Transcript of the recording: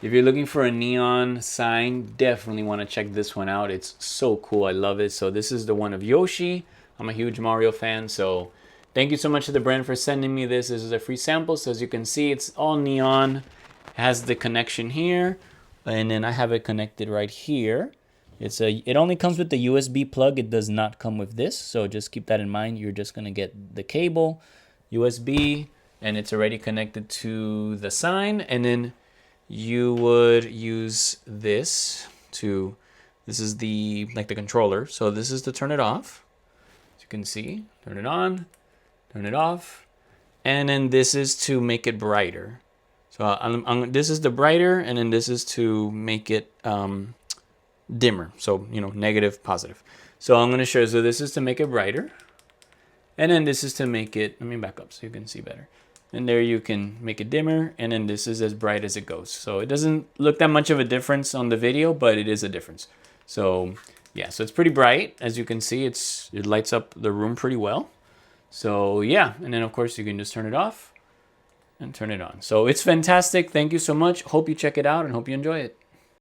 If you're looking for a neon sign, definitely want to check this one out. It's so cool. I love it. So this is the one of Yoshi. I'm a huge Mario fan, so thank you so much to the brand for sending me this. This is a free sample. So as you can see, it's all neon. It has the connection here, and then I have it connected right here. It only comes with the USB plug. It does not come with this, so just keep that in mind. You're just gonna get the cable, USB, and it's already connected to the sign. And then you would use this to, this is the controller. So this is to turn it off. As you can see, turn it on, turn it off, and then this is to make it brighter. So this is the brighter, and then this is to make it dimmer. So, negative, positive. So I'm going to show you. So this is to make it brighter. And then this is to make it, let me back up so you can see better. And there you can make it dimmer. And then this is as bright as it goes. So it doesn't look that much of a difference on the video, but it is a difference. So yeah, so it's pretty bright. As you can see, it lights up the room pretty well. So yeah, and then of course you can just turn it off and turn it on. So it's fantastic. Thank you so much. Hope you check it out and hope you enjoy it.